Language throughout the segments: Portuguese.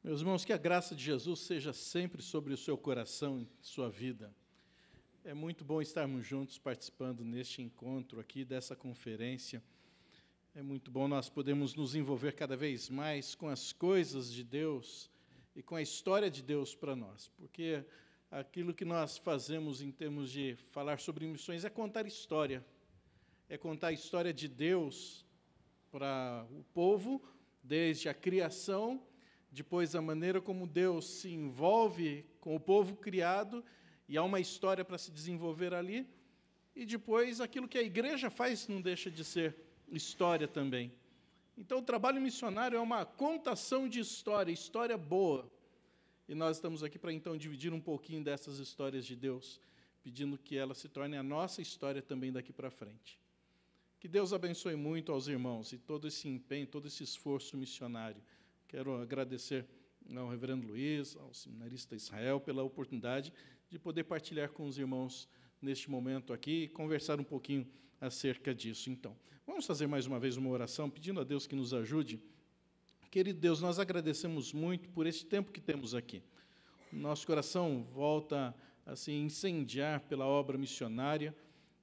Meus irmãos, que a graça de Jesus seja sempre sobre o seu coração e sua vida. É muito bom estarmos juntos participando neste encontro aqui, dessa conferência. É muito bom nós podermos nos envolver cada vez mais com as coisas de Deus e com a história de Deus para nós, porque aquilo que nós fazemos em termos de falar sobre missões é contar a história de Deus para o povo, desde a criação, depois a maneira como Deus se envolve com o povo criado, e há uma história para se desenvolver ali, e depois aquilo que a igreja faz não deixa de ser história também. Então o trabalho missionário é uma contação de história boa, e nós estamos aqui para então dividir um pouquinho dessas histórias de Deus, pedindo que ela se torne a nossa história também daqui para frente. Que Deus abençoe muito aos irmãos e todo esse empenho, todo esse esforço missionário. Quero agradecer ao reverendo Luiz, ao seminarista Israel, pela oportunidade de poder partilhar com os irmãos neste momento aqui e conversar um pouquinho acerca disso. Então, vamos fazer mais uma vez uma oração, pedindo a Deus que nos ajude. Querido Deus, nós agradecemos muito por este tempo que temos aqui. Nosso coração volta a se incendiar pela obra missionária,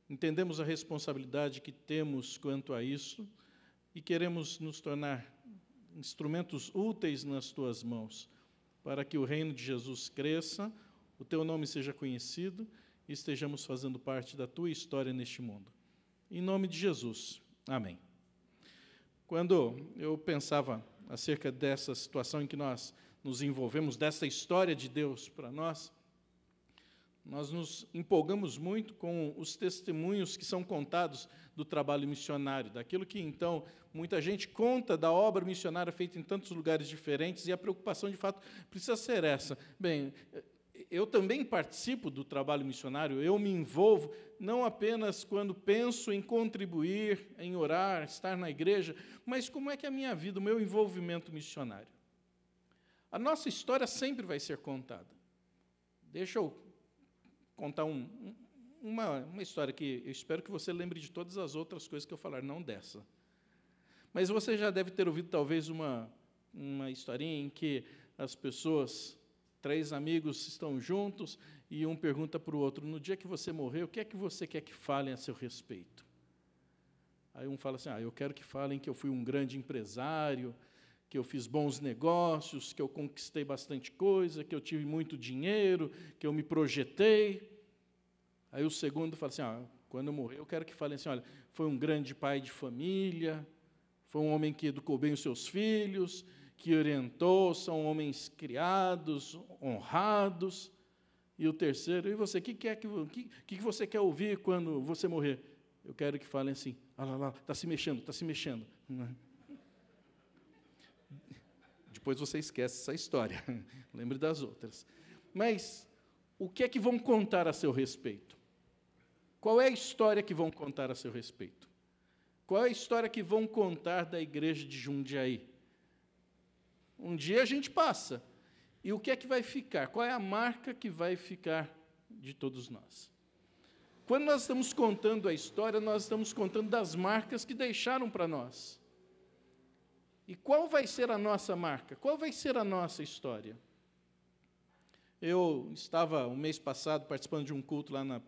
entendemos a responsabilidade que temos quanto a isso e queremos nos tornar instrumentos úteis nas tuas mãos, para que o reino de Jesus cresça, o teu nome seja conhecido e estejamos fazendo parte da tua história neste mundo. Em nome de Jesus. Amém. Quando eu pensava acerca dessa situação em que nós nos envolvemos, dessa história de Deus para nós nos empolgamos muito com os testemunhos que são contados do trabalho missionário, daquilo que, então, muita gente conta da obra missionária feita em tantos lugares diferentes, e a preocupação, de fato, precisa ser essa. Bem, eu também participo do trabalho missionário, eu me envolvo, não apenas quando penso em contribuir, em orar, estar na igreja, mas como é que é a minha vida, o meu envolvimento missionário? A nossa história sempre vai ser contada. Deixa eu contar uma história que eu espero que você lembre de todas as outras coisas que eu falar, não dessa. Mas você já deve ter ouvido, talvez, uma historinha em que as pessoas, 3 amigos estão juntos, e um pergunta para o outro, no dia que você morrer, o que é que você quer que falem a seu respeito? Aí um fala assim, eu quero que falem que eu fui um grande empresário, que eu fiz bons negócios, que eu conquistei bastante coisa, que eu tive muito dinheiro, que eu me projetei. Aí o segundo fala assim, quando eu morrer, eu quero que falem assim, olha, foi um grande pai de família, foi um homem que educou bem os seus filhos, que orientou, são homens criados, honrados. E o terceiro, e você, o que você quer ouvir quando você morrer? Eu quero que falem assim, olha lá, está se mexendo. Depois você esquece essa história, lembre das outras. Mas o que é que vão contar a seu respeito? Qual é a história que vão contar a seu respeito? Qual é a história que vão contar da igreja de Jundiaí? Um dia a gente passa. E o que é que vai ficar? Qual é a marca que vai ficar de todos nós? Quando nós estamos contando a história, nós estamos contando das marcas que deixaram para nós. E qual vai ser a nossa marca? Qual vai ser a nossa história? Eu estava, o mês passado, participando de um culto lá na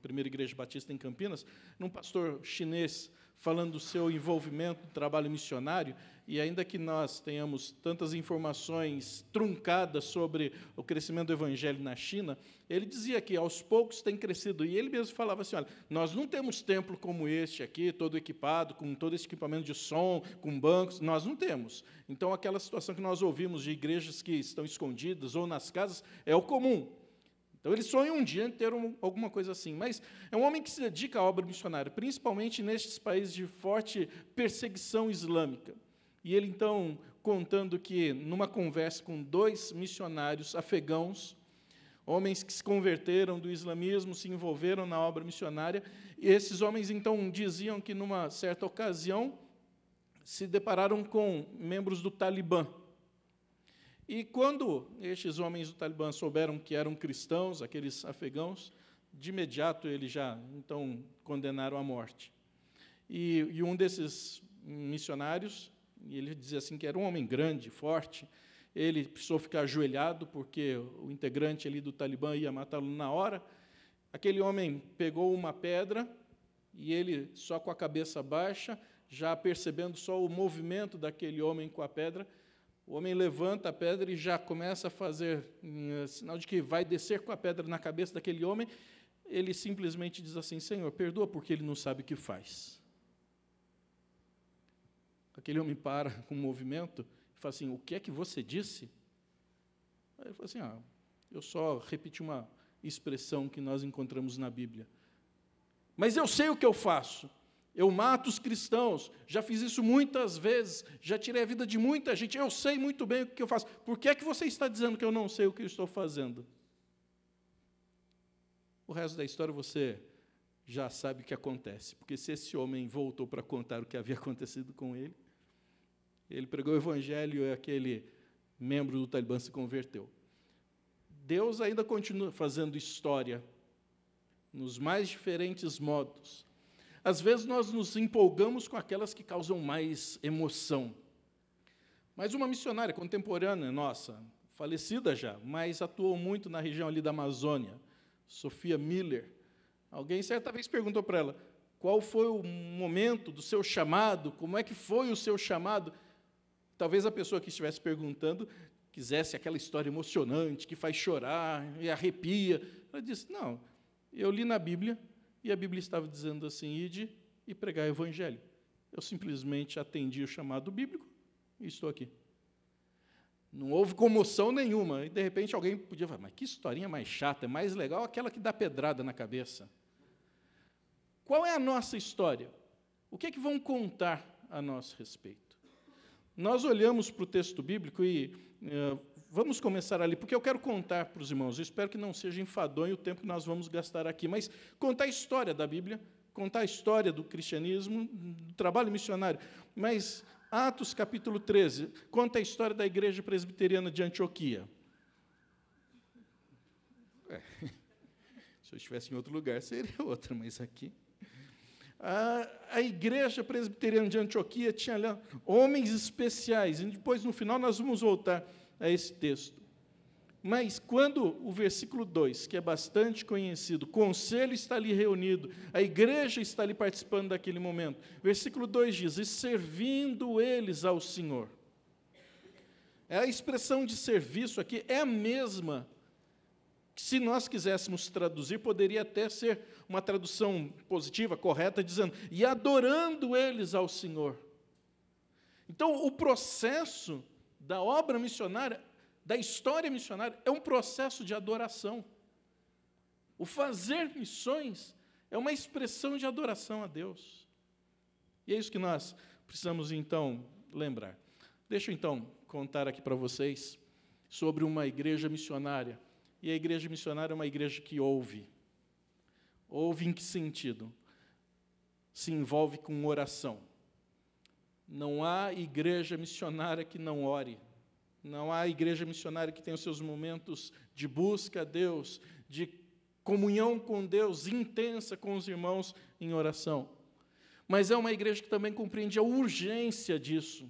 Primeira Igreja Batista em Campinas, num pastor chinês falando do seu envolvimento no trabalho missionário, e ainda que nós tenhamos tantas informações truncadas sobre o crescimento do evangelho na China, ele dizia que aos poucos tem crescido, e ele mesmo falava assim, olha, nós não temos templo como este aqui, todo equipado, com todo esse equipamento de som, com bancos, nós não temos. Então, aquela situação que nós ouvimos de igrejas que estão escondidas ou nas casas, é o comum. Então, ele sonha um dia em ter alguma coisa assim, mas é um homem que se dedica à obra missionária, principalmente nestes países de forte perseguição islâmica. E ele, então, contando que, numa conversa com 2 missionários afegãos, homens que se converteram do islamismo, se envolveram na obra missionária, e esses homens, então, diziam que, numa certa ocasião, se depararam com membros do Talibã. E quando estes homens do Talibã souberam que eram cristãos, aqueles afegãos, de imediato eles já, então, condenaram à morte. E um desses missionários, ele dizia assim que era um homem grande, forte, ele precisou ficar ajoelhado, porque o integrante ali do Talibã ia matá-lo na hora. Aquele homem pegou uma pedra, e ele, só com a cabeça baixa, já percebendo só o movimento daquele homem com a pedra, o homem levanta a pedra e já começa a fazer sinal de que vai descer com a pedra na cabeça daquele homem. Ele simplesmente diz assim: Senhor, perdoa porque ele não sabe o que faz. Aquele homem para com o movimento e fala assim: o que é que você disse? Aí ele fala assim: eu só repeti uma expressão que nós encontramos na Bíblia. Mas eu sei o que eu faço. Eu mato os cristãos, já fiz isso muitas vezes, já tirei a vida de muita gente, eu sei muito bem o que eu faço. Por que é que você está dizendo que eu não sei o que eu estou fazendo? O resto da história você já sabe o que acontece, porque se esse homem voltou para contar o que havia acontecido com ele, ele pregou o evangelho e aquele membro do Talibã se converteu. Deus ainda continua fazendo história nos mais diferentes modos. Às vezes nós nos empolgamos com aquelas que causam mais emoção. Mas uma missionária contemporânea nossa, falecida já, mas atuou muito na região ali da Amazônia, Sophia Miller, alguém certa vez perguntou para ela: qual foi o momento do seu chamado? Como é que foi o seu chamado? Talvez a pessoa que estivesse perguntando quisesse aquela história emocionante, que faz chorar e arrepia. Ela disse: não, eu li na Bíblia, e a Bíblia estava dizendo assim: ide e pregar o evangelho. Eu simplesmente atendi o chamado bíblico e estou aqui. Não houve comoção nenhuma. E, de repente, alguém podia falar: mas que historinha mais chata, é mais legal aquela que dá pedrada na cabeça. Qual é a nossa história? O que é que vão contar a nosso respeito? Nós olhamos para o texto bíblico e vamos começar ali, porque eu quero contar para os irmãos, eu espero que não seja enfadonho o tempo que nós vamos gastar aqui, mas contar a história da Bíblia, contar a história do cristianismo, do trabalho missionário. Mas Atos capítulo 13, conta a história da igreja presbiteriana de Antioquia. Se eu estivesse em outro lugar, seria outra, mas aqui... A igreja presbiteriana de Antioquia tinha ali homens especiais, e depois, no final, nós vamos voltar a esse texto. Mas, quando o versículo 2, que é bastante conhecido, o conselho está ali reunido, a igreja está ali participando daquele momento, versículo 2 diz: e servindo eles ao Senhor. A expressão de serviço aqui é a mesma que, se nós quiséssemos traduzir, poderia até ser uma tradução positiva, correta, dizendo: e adorando eles ao Senhor. Então, o processo da obra missionária, da história missionária, é um processo de adoração. O fazer missões é uma expressão de adoração a Deus. E é isso que nós precisamos, então, lembrar. Deixa eu, então, contar aqui para vocês sobre uma igreja missionária. E a igreja missionária é uma igreja que ouve. Ouve em que sentido? Se envolve com oração. Não há igreja missionária que não ore. Não há igreja missionária que tenha os seus momentos de busca a Deus, de comunhão com Deus intensa com os irmãos em oração. Mas é uma igreja que também compreende a urgência disso,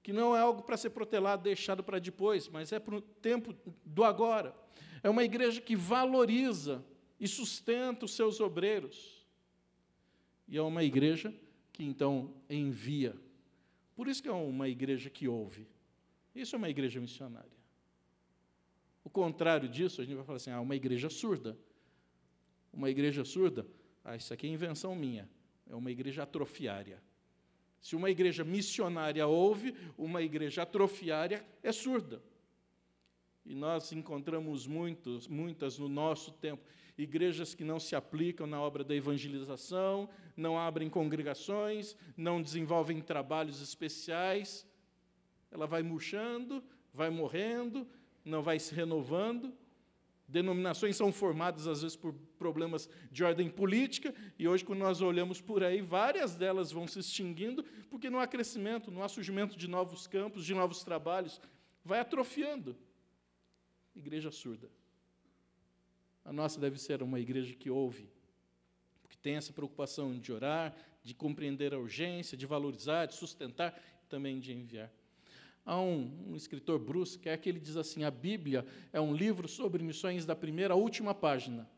que não é algo para ser protelado, deixado para depois, mas é para o tempo do agora. É uma igreja que valoriza e sustenta os seus obreiros. E é uma igreja que, então, envia. Por isso que é uma igreja que ouve. Isso é uma igreja missionária. O contrário disso, a gente vai falar assim: uma igreja surda. Uma igreja surda, isso aqui é invenção minha, é uma igreja atrofiária. Se uma igreja missionária ouve, uma igreja atrofiária é surda. E nós encontramos muitas no nosso tempo, igrejas que não se aplicam na obra da evangelização, não abrem congregações, não desenvolvem trabalhos especiais. Ela vai murchando, vai morrendo, não vai se renovando. Denominações são formadas, às vezes, por problemas de ordem política, e hoje, quando nós olhamos por aí, várias delas vão se extinguindo, porque não há crescimento, não há surgimento de novos campos, de novos trabalhos, vai atrofiando. Igreja surda. A nossa deve ser uma igreja que ouve, que tem essa preocupação de orar, de compreender a urgência, de valorizar, de sustentar, e também de enviar. Há um escritor, Bruce Kerr, que ele diz assim: a Bíblia é um livro sobre missões da primeira à última página.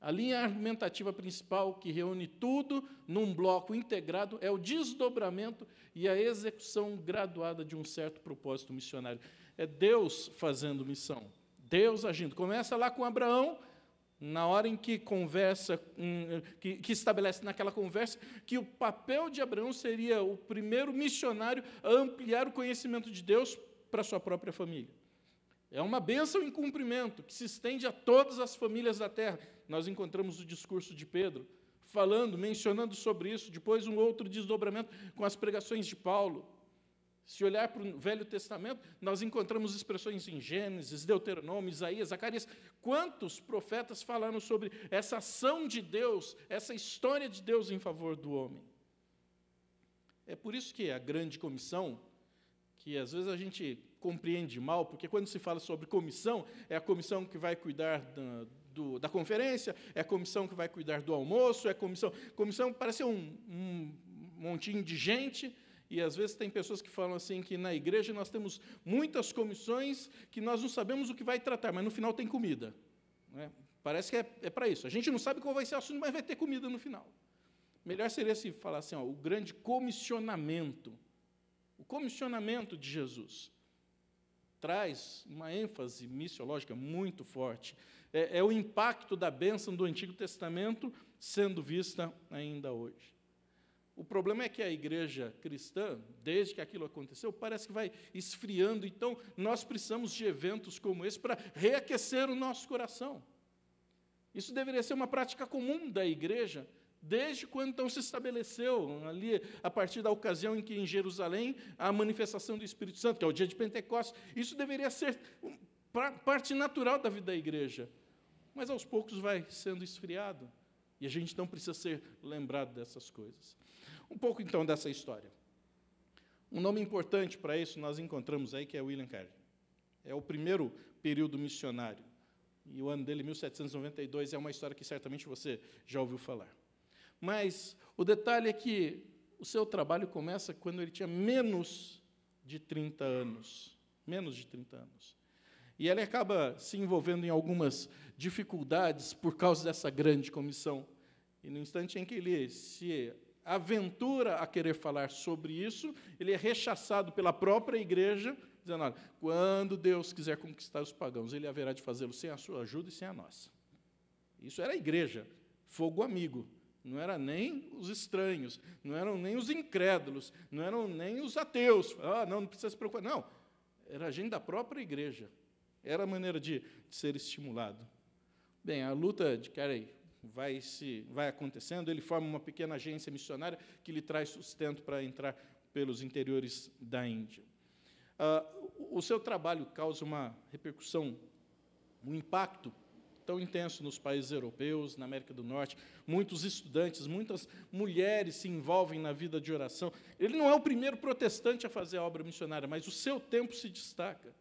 A linha argumentativa principal, que reúne tudo num bloco integrado, é o desdobramento e a execução graduada de um certo propósito missionário. É Deus fazendo missão, Deus agindo. Começa lá com Abraão, na hora em que conversa, que estabelece naquela conversa que o papel de Abraão seria o primeiro missionário a ampliar o conhecimento de Deus para a sua própria família. É uma bênção em cumprimento, que se estende a todas as famílias da terra. Nós encontramos o discurso de Pedro, falando, mencionando sobre isso, depois um outro desdobramento com as pregações de Paulo. Se olhar para o Velho Testamento, nós encontramos expressões em Gênesis, Deuteronômio, Isaías, Zacarias. Quantos profetas falaram sobre essa ação de Deus, essa história de Deus em favor do homem? É por isso que a grande comissão, que às vezes a gente compreende mal, porque quando se fala sobre comissão, é a comissão que vai cuidar da conferência, é a comissão que vai cuidar do almoço, é a comissão parece um montinho de gente. E, às vezes, tem pessoas que falam assim, que na igreja nós temos muitas comissões que nós não sabemos o que vai tratar, mas no final tem comida. Não é? Parece que é para isso. A gente não sabe qual vai ser o assunto, mas vai ter comida no final. Melhor seria se falar assim, o grande comissionamento. O comissionamento de Jesus traz uma ênfase missiológica muito forte. É o impacto da bênção do Antigo Testamento sendo vista ainda hoje. O problema é que a igreja cristã, desde que aquilo aconteceu, parece que vai esfriando. Então, nós precisamos de eventos como esse para reaquecer o nosso coração. Isso deveria ser uma prática comum da igreja, desde quando então se estabeleceu, ali, a partir da ocasião em que em Jerusalém, a manifestação do Espírito Santo, que é o dia de Pentecostes. Isso deveria ser parte natural da vida da igreja. Mas, aos poucos, vai sendo esfriado. E a gente não precisa ser lembrado dessas coisas. Um pouco, então, dessa história. Um nome importante para isso nós encontramos aí, que é William Carey. É o primeiro período missionário. E o ano dele, 1792, é uma história que certamente você já ouviu falar. Mas o detalhe é que o seu trabalho começa quando ele tinha menos de 30 anos. Menos de 30 anos. E ele acaba se envolvendo em algumas dificuldades por causa dessa grande comissão. E no instante em que ele se aventura a querer falar sobre isso, ele é rechaçado pela própria igreja, dizendo, olha, quando Deus quiser conquistar os pagãos, ele haverá de fazê-lo sem a sua ajuda e sem a nossa. Isso era a igreja, fogo amigo. Não era nem os estranhos, não eram nem os incrédulos, não eram nem os ateus. Não precisa se preocupar. Não, era a gente da própria igreja. Era a maneira de ser estimulado. Bem, a luta de Carey vai acontecendo, ele forma uma pequena agência missionária que lhe traz sustento para entrar pelos interiores da Índia. O seu trabalho causa uma repercussão, um impacto tão intenso nos países europeus, na América do Norte. Muitos estudantes, muitas mulheres se envolvem na vida de oração. Ele não é o primeiro protestante a fazer a obra missionária, mas o seu tempo se destaca.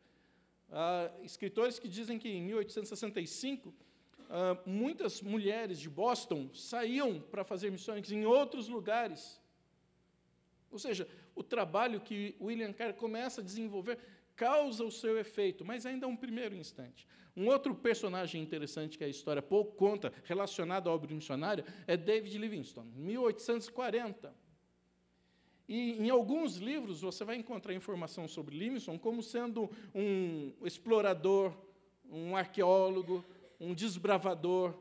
Há escritores que dizem que, em 1865, muitas mulheres de Boston saíam para fazer missões em outros lugares. Ou seja, o trabalho que William Carey começa a desenvolver causa o seu efeito, mas ainda é um primeiro instante. Um outro personagem interessante que a história pouco conta, relacionado à obra missionária, é David Livingstone, 1840. E em alguns livros você vai encontrar informação sobre Livingstone como sendo um explorador, um arqueólogo, um desbravador.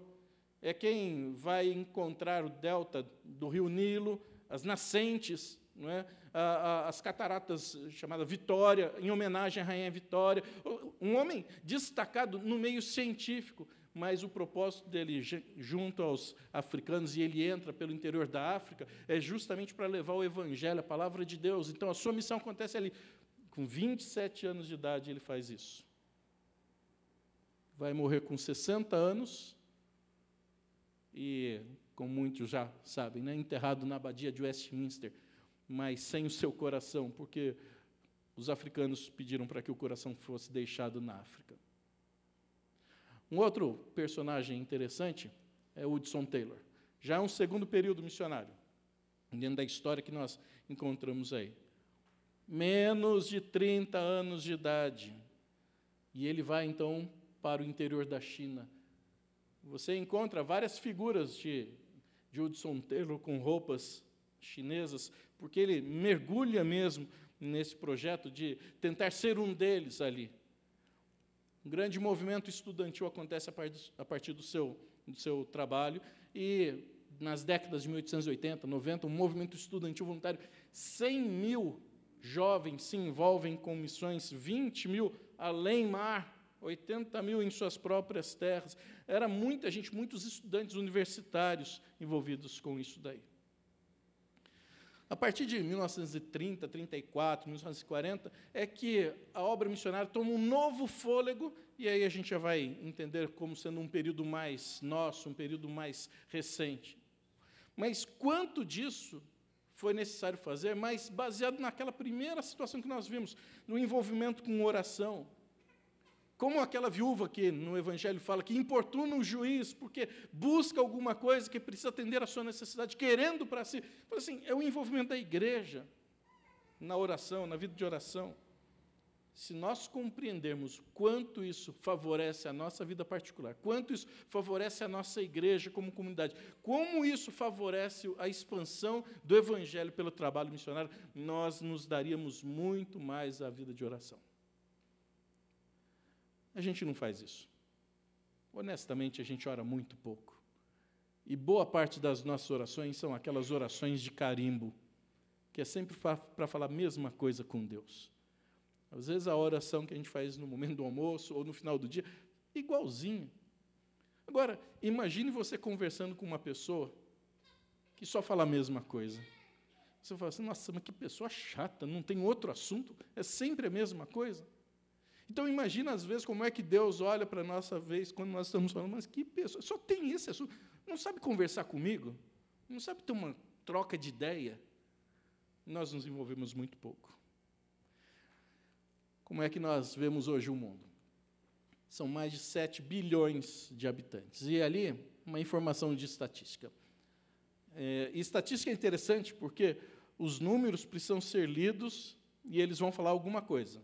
É quem vai encontrar o delta do rio Nilo, as nascentes, não é? As cataratas chamadas Vitória, em homenagem à Rainha Vitória. Um homem destacado no meio científico, mas o propósito dele, junto aos africanos, e ele entra pelo interior da África, é justamente para levar o Evangelho, a palavra de Deus. Então, a sua missão acontece ali. Com 27 anos de idade, ele faz isso. Vai morrer com 60 anos, e, como muitos já sabem, né, enterrado na abadia de Westminster, mas sem o seu coração, porque os africanos pediram para que o coração fosse deixado na África. Um outro personagem interessante é Hudson Taylor. Já é um segundo período missionário, dentro da história que nós encontramos aí. menos de 30 anos de idade. E ele vai, então, para o interior da China. Você encontra várias figuras de Hudson Taylor com roupas chinesas, porque ele mergulha mesmo nesse projeto de tentar ser um deles ali. Um grande movimento estudantil acontece a partir do seu trabalho, e nas décadas de 1880, 90, um movimento estudantil voluntário, 100 mil jovens se envolvem com missões, 20 mil além-mar, 80 mil em suas próprias terras. Era muita gente, muitos estudantes universitários envolvidos com isso daí. A partir de 1930, 34, 1940, é que a obra missionária toma um novo fôlego, e aí a gente já vai entender como sendo um período mais nosso, um período mais recente. Mas quanto disso foi necessário fazer, mas baseado naquela primeira situação que nós vimos, no envolvimento com oração. Como aquela viúva que no Evangelho fala que importuna o juiz, porque busca alguma coisa que precisa atender à sua necessidade, querendo para si. Fala assim, é o envolvimento da igreja na oração, na vida de oração. Se nós compreendermos quanto isso favorece a nossa vida particular, quanto isso favorece a nossa igreja como comunidade, como isso favorece a expansão do Evangelho pelo trabalho missionário, nós nos daríamos muito mais à vida de oração. A gente não faz isso. Honestamente, a gente ora muito pouco. E boa parte das nossas orações são aquelas orações de carimbo, que é sempre para falar a mesma coisa com Deus. Às vezes a oração que a gente faz no momento do almoço ou no final do dia, igualzinho. Agora, imagine você conversando com uma pessoa que só fala a mesma coisa. Você fala assim, nossa, mas que pessoa chata, não tem outro assunto, é sempre a mesma coisa. Então, imagina, às vezes, como é que Deus olha para a nossa vez, quando nós estamos falando, mas que pessoa, só tem esse assunto, não sabe conversar comigo, não sabe ter uma troca de ideia. Nós nos envolvemos muito pouco. Como é que nós vemos hoje o mundo? São mais de 7 bilhões de habitantes. E ali, uma informação de estatística. E estatística é interessante porque os números precisam ser lidos e eles vão falar alguma coisa.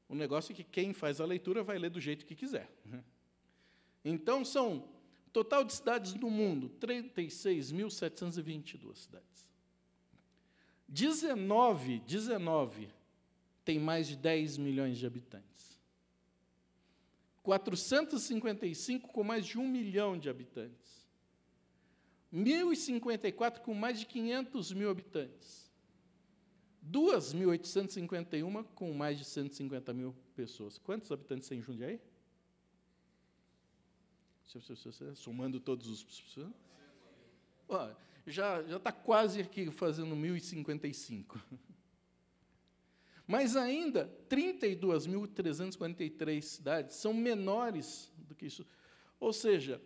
O negócio é que quem faz a leitura vai ler do jeito que quiser. Então, são, total de cidades no mundo, 36.722 cidades. 19 tem mais de 10 milhões de habitantes. 455 com mais de 1 milhão de habitantes. 1.054 com mais de 500 mil habitantes. 2.851 com mais de 150 mil pessoas. Quantos habitantes tem em Jundiaí? Somando todos os... Já está quase aqui fazendo 1.055. Mas ainda, 32.343 cidades são menores do que isso. Ou seja,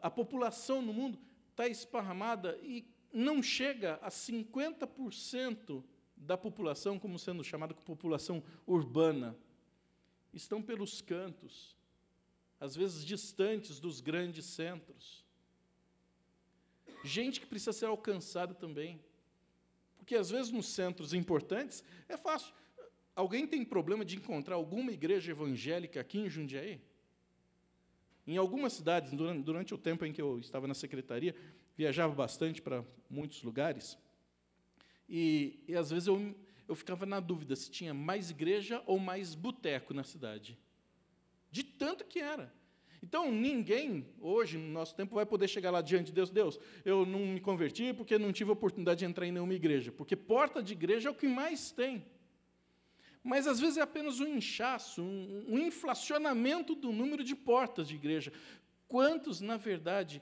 a população no mundo está esparramada e não chega a 50% da população, como sendo chamada população urbana. Estão pelos cantos, às vezes distantes dos grandes centros. Gente que precisa ser alcançada também. Porque, às vezes, nos centros importantes, é fácil. Alguém tem problema de encontrar alguma igreja evangélica aqui em Jundiaí? Em algumas cidades, durante o tempo em que eu estava na secretaria, viajava bastante para muitos lugares, e às vezes, eu ficava na dúvida se tinha mais igreja ou mais boteco na cidade. De tanto que era. Então, ninguém, hoje, no nosso tempo, vai poder chegar lá diante de Deus. Deus, eu não me converti porque não tive a oportunidade de entrar em nenhuma igreja. Porque porta de igreja é o que mais tem. Mas, às vezes, é apenas um inchaço, um inflacionamento do número de portas de igreja. Quantos, na verdade,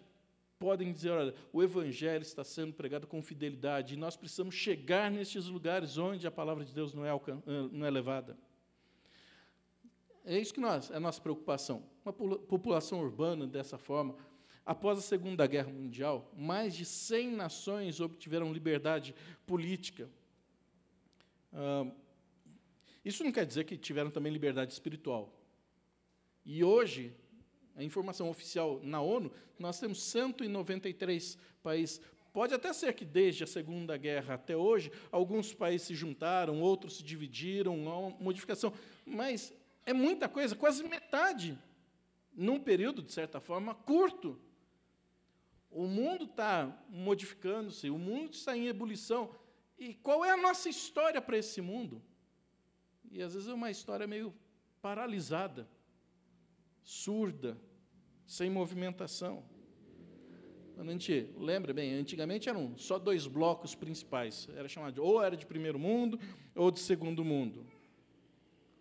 podem dizer, olha, o Evangelho está sendo pregado com fidelidade, e nós precisamos chegar nestes lugares onde a palavra de Deus não é levada? É isso que é a nossa preocupação. Uma população urbana dessa forma. Após a Segunda Guerra Mundial, mais de 100 nações obtiveram liberdade política. Isso não quer dizer que tiveram também liberdade espiritual. E hoje, a informação oficial na ONU, nós temos 193 países Pode até ser que desde a Segunda Guerra até hoje, alguns países se juntaram, outros se dividiram, há uma modificação, mas é muita coisa, quase metade, num período, de certa forma, curto. O mundo está modificando-se, o mundo está em ebulição. E qual é a nossa história para esse mundo? E, às vezes, é uma história meio paralisada, surda, sem movimentação. Quando a gente lembra bem, antigamente eram só 2 blocos principais. Era chamado de, ou era de primeiro mundo ou de segundo mundo.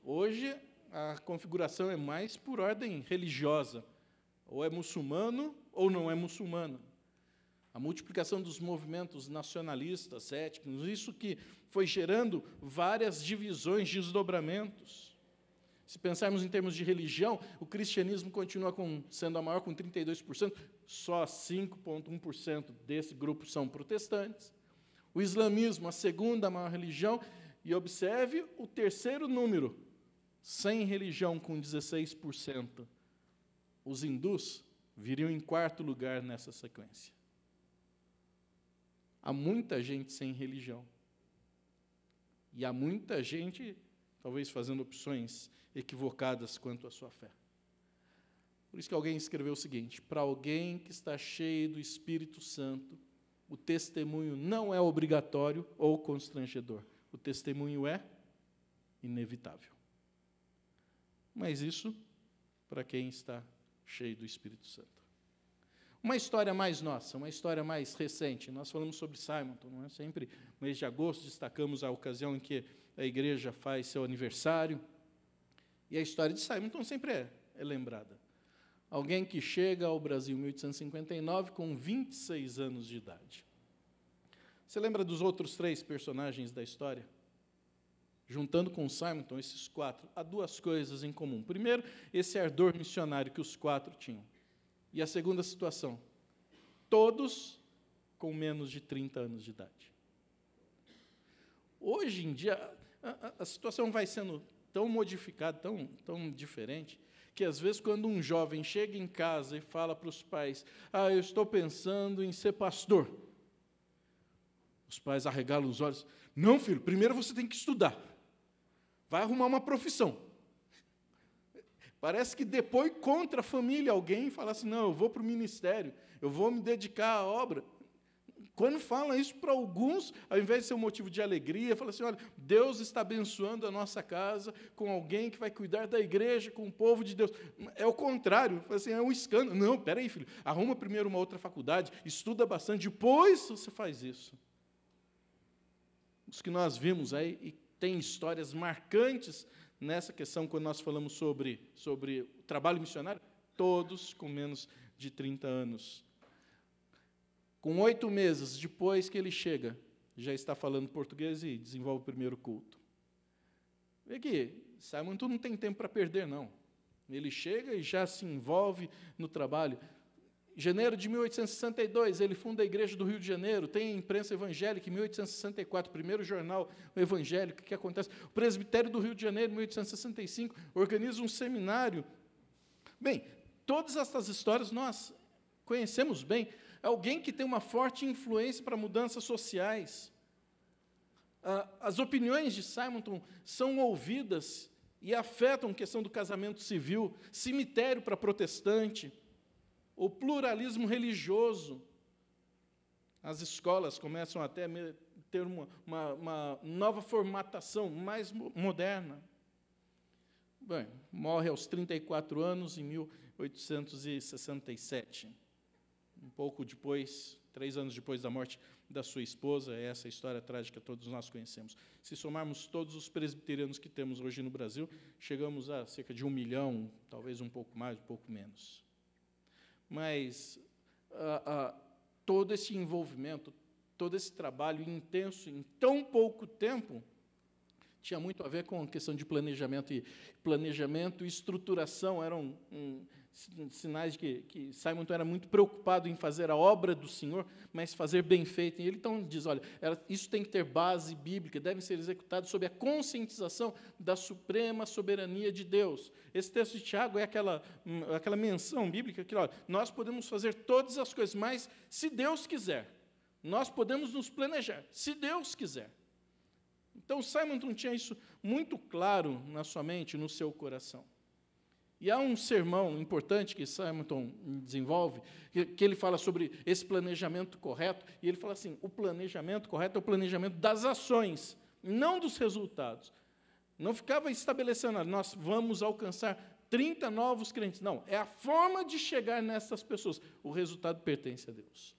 Hoje, a configuração é mais por ordem religiosa. Ou é muçulmano ou não é muçulmano. A multiplicação dos movimentos nacionalistas, étnicos, isso que foi gerando várias divisões, desdobramentos. Se pensarmos em termos de religião, o cristianismo continua sendo a maior, com 32%, só 5,1% desse grupo são protestantes. O islamismo, a segunda maior religião, e observe o terceiro número, sem religião, com 16%. Os hindus viriam em 4º lugar nessa sequência. Há muita gente sem religião. E há muita gente, talvez, fazendo opções equivocadas quanto à sua fé. Por isso que alguém escreveu o seguinte: para alguém que está cheio do Espírito Santo, o testemunho não é obrigatório ou constrangedor. O testemunho é inevitável. Mas isso para quem está cheio do Espírito Santo. Uma história mais nossa, uma história mais recente. Nós falamos sobre Simonton, não é? Sempre, no mês de agosto, destacamos a ocasião em que a igreja faz seu aniversário. E a história de Simonton sempre é lembrada. Alguém que chega ao Brasil em 1859 com 26 anos de idade. Você lembra dos outros 3 personagens da história? Juntando com Simonton, esses 4, há 2 coisas em comum. Primeiro, esse ardor missionário que os 4 tinham. E a segunda situação, todos com menos de 30 anos de idade. Hoje em dia, a situação vai sendo tão modificada, tão diferente, que às vezes quando um jovem chega em casa e fala para os pais, eu estou pensando em ser pastor. Os pais arregalam os olhos, não, filho, primeiro você tem que estudar. Vai arrumar uma profissão. Parece que depois, contra a família, alguém fala assim, não, eu vou para o ministério, eu vou me dedicar à obra. Quando fala isso para alguns, ao invés de ser um motivo de alegria, fala assim, olha, Deus está abençoando a nossa casa com alguém que vai cuidar da igreja, com o povo de Deus. É o contrário, fala assim, é um escândalo. Não, espera aí, filho, arruma primeiro uma outra faculdade, estuda bastante, depois você faz isso. Os que nós vimos aí, e tem histórias marcantes nessa questão, quando nós falamos sobre o trabalho missionário, todos com menos de 30 anos. Com 8 meses depois que ele chega, já está falando português e desenvolve o primeiro culto. Vê que Simonton não tem tempo para perder, não. Ele chega e já se envolve no trabalho. Em janeiro de 1862, ele funda a Igreja do Rio de Janeiro, tem a imprensa evangélica, em 1864, primeiro jornal evangélico, que acontece? O Presbitério do Rio de Janeiro, em 1865, organiza um seminário. Bem, todas essas histórias nós conhecemos bem. Alguém que tem uma forte influência para mudanças sociais. As opiniões de Simonton são ouvidas e afetam a questão do casamento civil, cemitério para protestante, o pluralismo religioso. As escolas começam até a ter uma nova formatação, mais moderna. Bem, morre aos 34 anos, em 1867. Um pouco depois, 3 anos depois da morte da sua esposa, é essa história trágica que todos nós conhecemos. Se somarmos todos os presbiterianos que temos hoje no Brasil, chegamos a cerca de 1 milhão, talvez um pouco mais, um pouco menos. Mas todo esse envolvimento, todo esse trabalho intenso em tão pouco tempo, tinha muito a ver com a questão de planejamento. E planejamento e estruturação eram sinais de que Simonton era muito preocupado em fazer a obra do Senhor, mas fazer bem feito. E ele então diz, olha, isso tem que ter base bíblica, devem ser executados sob a conscientização da suprema soberania de Deus. Esse texto de Tiago é aquela menção bíblica que, olha, nós podemos fazer todas as coisas, mas se Deus quiser, Nós podemos nos planejar, se Deus quiser. Então, Simonton tinha isso muito claro na sua mente, no seu coração. E há um sermão importante que Simonton desenvolve, que ele fala sobre esse planejamento correto, e ele fala assim, o planejamento correto é o planejamento das ações, não dos resultados. Não ficava estabelecendo, nós vamos alcançar 30 novos crentes. Não, é a forma de chegar nessas pessoas. O resultado pertence a Deus.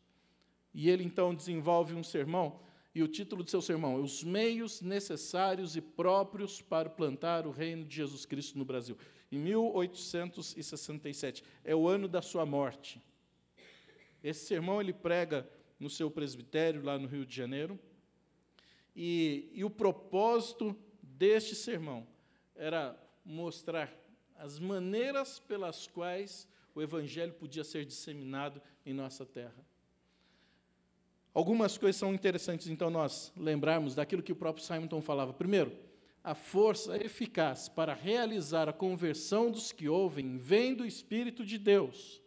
E ele, então, desenvolve um sermão, e o título do seu sermão é Os Meios Necessários e Próprios para Plantar o Reino de Jesus Cristo no Brasil. Em 1867, é o ano da sua morte. Esse sermão ele prega no seu presbitério, lá no Rio de Janeiro, e o propósito deste sermão era mostrar as maneiras pelas quais o Evangelho podia ser disseminado em nossa terra. Algumas coisas são interessantes, então, nós lembrarmos daquilo que o próprio Simonton falava. Primeiro, a força eficaz para realizar a conversão dos que ouvem vem do Espírito de Deus.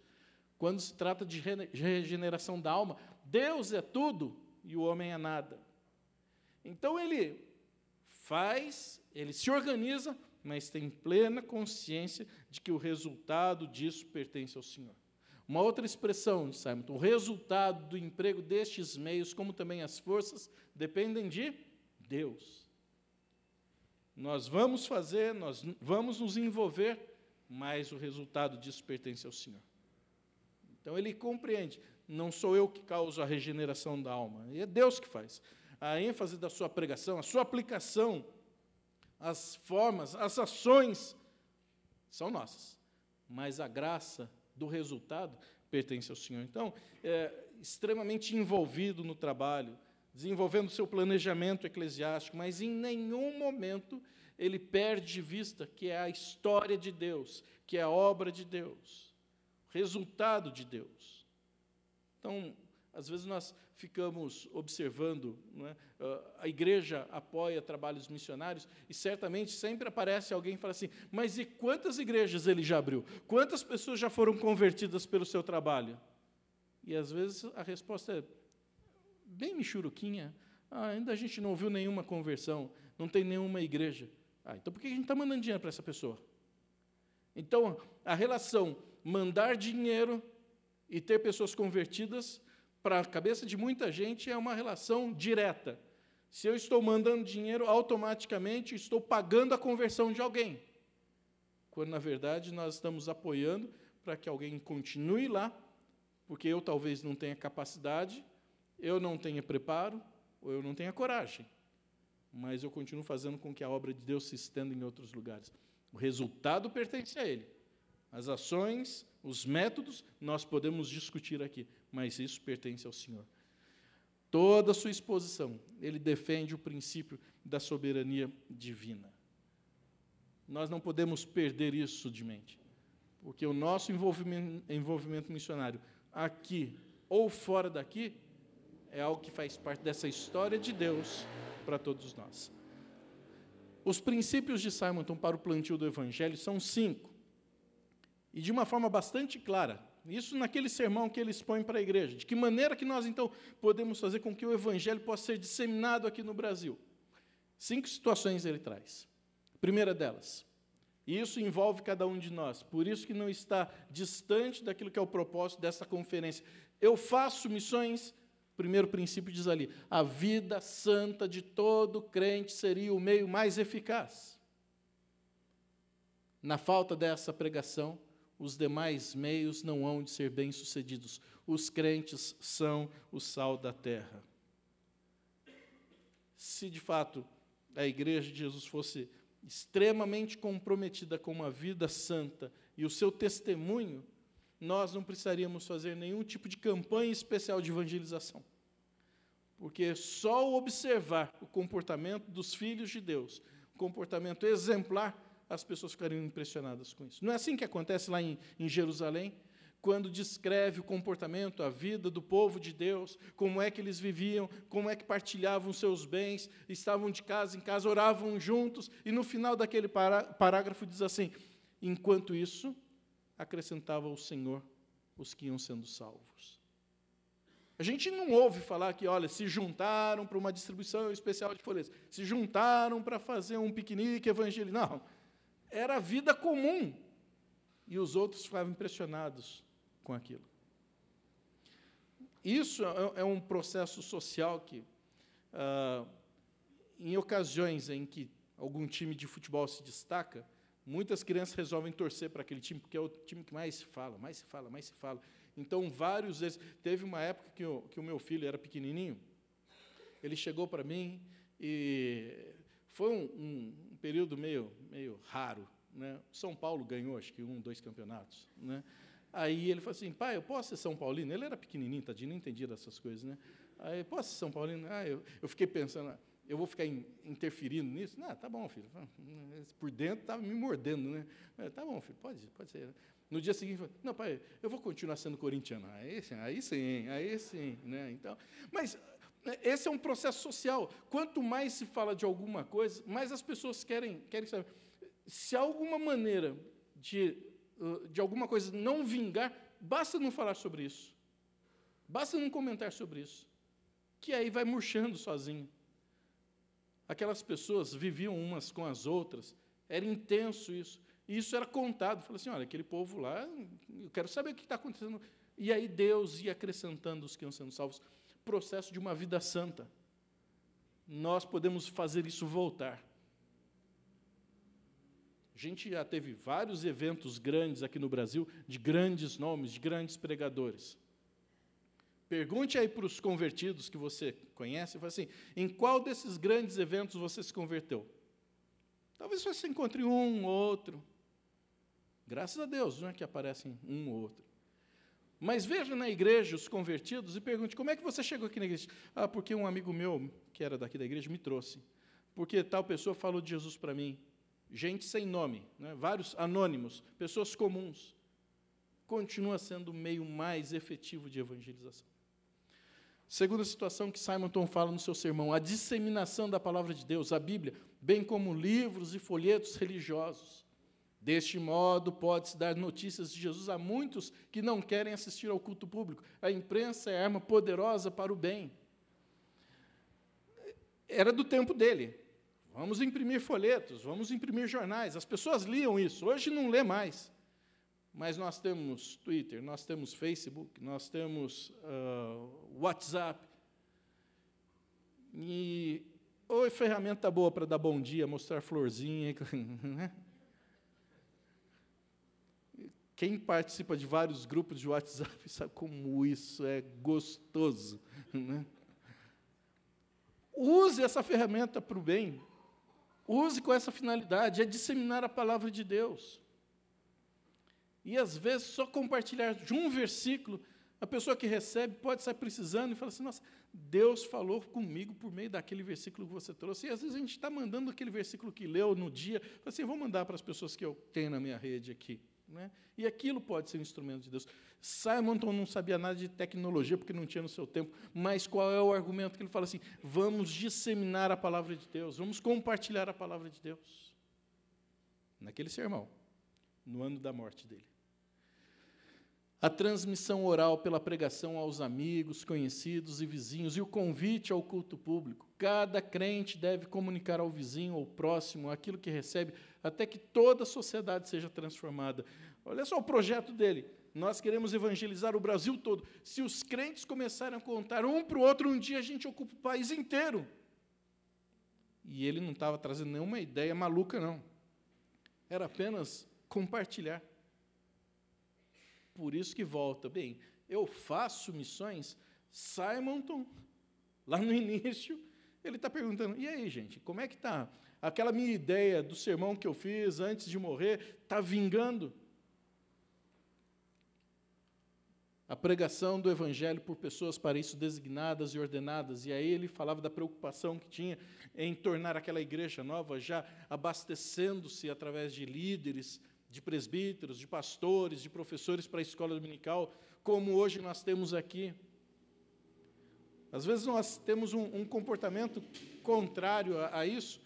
Quando se trata de regeneração da alma, Deus é tudo e o homem é nada. Então, ele se organiza, mas tem plena consciência de que o resultado disso pertence ao Senhor. Uma outra expressão de Simonton, o resultado do emprego destes meios, como também as forças, dependem de Deus. Nós vamos fazer, nós vamos nos envolver, mas o resultado disso pertence ao Senhor. Então, ele compreende, não sou eu que causo a regeneração da alma, é Deus que faz. A ênfase da sua pregação, a sua aplicação, as formas, as ações são nossas, mas a graça do resultado pertence ao Senhor. Então, extremamente envolvido no trabalho, desenvolvendo o seu planejamento eclesiástico, mas em nenhum momento ele perde de vista que é a história de Deus, que é a obra de Deus, resultado de Deus. Então, às vezes nós ficamos observando, não é? A igreja apoia trabalhos missionários e certamente sempre aparece alguém e fala assim, mas e quantas igrejas ele já abriu? Quantas pessoas já foram convertidas pelo seu trabalho? E às vezes a resposta é bem michuruquinha, ainda a gente não ouviu nenhuma conversão, não tem nenhuma igreja. Então por que a gente está mandando dinheiro para essa pessoa? Então, a relação mandar dinheiro e ter pessoas convertidas, para a cabeça de muita gente, é uma relação direta. Se eu estou mandando dinheiro, automaticamente estou pagando a conversão de alguém. Quando, na verdade, nós estamos apoiando para que alguém continue lá, porque eu talvez não tenha capacidade, eu não tenha preparo, ou eu não tenha coragem. Mas eu continuo fazendo com que a obra de Deus se estenda em outros lugares. O resultado pertence a Ele. As ações, os métodos, nós podemos discutir aqui, mas isso pertence ao Senhor. Toda a sua exposição, ele defende o princípio da soberania divina. Nós não podemos perder isso de mente, porque o nosso envolvimento missionário, aqui ou fora daqui, é algo que faz parte dessa história de Deus para todos nós. Os princípios de Simonton para o plantio do Evangelho são 5, e de uma forma bastante clara. Isso naquele sermão que ele expõe para a igreja. De que maneira que nós, então, podemos fazer com que o Evangelho possa ser disseminado aqui no Brasil? 5 situações ele traz. Primeira delas, e isso envolve cada um de nós, por isso que não está distante daquilo que é o propósito dessa conferência. Eu faço missões, primeiro princípio diz ali, a vida santa de todo crente seria o meio mais eficaz. Na falta dessa pregação, os demais meios não hão de ser bem-sucedidos. Os crentes são o sal da terra. Se, de fato, a Igreja de Jesus fosse extremamente comprometida com uma vida santa e o seu testemunho, nós não precisaríamos fazer nenhum tipo de campanha especial de evangelização. Porque só o observar o comportamento dos filhos de Deus, o comportamento exemplar, as pessoas ficariam impressionadas com isso. Não é assim que acontece lá em Jerusalém, quando descreve o comportamento, a vida do povo de Deus, como é que eles viviam, como é que partilhavam seus bens, estavam de casa em casa, oravam juntos, e no final daquele parágrafo diz assim, enquanto isso, acrescentava o Senhor os que iam sendo salvos. A gente não ouve falar que, olha, se juntaram para uma distribuição especial de folhetos, se juntaram para fazer um piquenique evangélico. Não, era a vida comum. E os outros ficavam impressionados com aquilo. Isso é um processo social que, em ocasiões em que algum time de futebol se destaca, muitas crianças resolvem torcer para aquele time, porque é o time que mais se fala, mais se fala, mais se fala. Então, vários deles... Teve uma época que o meu filho era pequenininho, ele chegou para mim e foi um período meio raro, né? São Paulo ganhou, acho que 2 campeonatos, né? Aí ele falou assim, pai, eu posso ser São Paulino? Ele era pequenininho, tadinho, não entendia dessas coisas, né? Aí, posso ser São Paulino? Eu fiquei pensando, eu vou ficar interferindo nisso? Não, tá bom, filho. Por dentro estava me mordendo, né? Tá bom, filho, pode ser. No dia seguinte, não, pai, eu vou continuar sendo corintiano. Aí sim, né? Então, mas esse é um processo social. Quanto mais se fala de alguma coisa, mais as pessoas querem saber. Se há alguma maneira de alguma coisa não vingar, basta não falar sobre isso. Basta não comentar sobre isso. Que aí vai murchando sozinho. Aquelas pessoas viviam umas com as outras, era intenso isso. E isso era contado. Falei assim, olha, aquele povo lá, eu quero saber o que está acontecendo. E aí Deus ia acrescentando os que iam sendo salvos. Processo de uma vida santa. Nós podemos fazer isso voltar. A gente já teve vários eventos grandes aqui no Brasil, de grandes nomes, de grandes pregadores. Pergunte aí para os convertidos que você conhece, fala assim, em qual desses grandes eventos você se converteu? Talvez você encontre um ou outro. Graças a Deus, não é que aparecem um ou outro. Mas veja na igreja os convertidos e pergunte, como é que você chegou aqui na igreja? Porque um amigo meu, que era daqui da igreja, me trouxe. Porque tal pessoa falou de Jesus para mim. Gente sem nome, né? Vários anônimos, pessoas comuns. Continua sendo o meio mais efetivo de evangelização. Segunda situação que Simonton fala no seu sermão, a disseminação da palavra de Deus, a Bíblia, bem como livros e folhetos religiosos. Deste modo, pode-se dar notícias de Jesus a muitos que não querem assistir ao culto público. A imprensa é arma poderosa para o bem. Era do tempo dele. Vamos imprimir folhetos, vamos imprimir jornais. As pessoas liam isso, hoje não lê mais. Mas nós temos Twitter, nós temos Facebook, nós temos WhatsApp. E ferramenta boa para dar bom dia, mostrar florzinha. Né? Quem participa de vários grupos de WhatsApp sabe como isso é gostoso. Né? Use essa ferramenta para o bem. Use com essa finalidade, é disseminar a palavra de Deus. E, às vezes, só compartilhar de um versículo, a pessoa que recebe pode estar precisando e falar assim, nossa, Deus falou comigo por meio daquele versículo que você trouxe. E, às vezes, a gente está mandando aquele versículo que leu no dia, fala assim, vou mandar para as pessoas que eu tenho na minha rede aqui. Né? E aquilo pode ser um instrumento de Deus. Simonton não sabia nada de tecnologia, porque não tinha no seu tempo, mas qual é o argumento que ele fala assim, vamos disseminar a palavra de Deus, vamos compartilhar a palavra de Deus. Naquele sermão, no ano da morte dele. A transmissão oral pela pregação aos amigos, conhecidos e vizinhos, e o convite ao culto público. Cada crente deve comunicar ao vizinho ou próximo aquilo que recebe, até que toda a sociedade seja transformada. Olha só o projeto dele. Nós queremos evangelizar o Brasil todo. Se os crentes começarem a contar um para o outro, um dia a gente ocupa o país inteiro. E ele não estava trazendo nenhuma ideia maluca, não. Era apenas compartilhar. Por isso que volta. Bem, eu faço missões. Simonton, lá no início, ele está perguntando, e aí, gente, como é que está? Aquela minha ideia do sermão que eu fiz antes de morrer, está vingando? A pregação do Evangelho por pessoas para isso designadas e ordenadas. E aí ele falava da preocupação que tinha em tornar aquela igreja nova, já abastecendo-se através de líderes, de presbíteros, de pastores, de professores para a escola dominical, como hoje nós temos aqui. Às vezes nós temos um comportamento contrário a isso,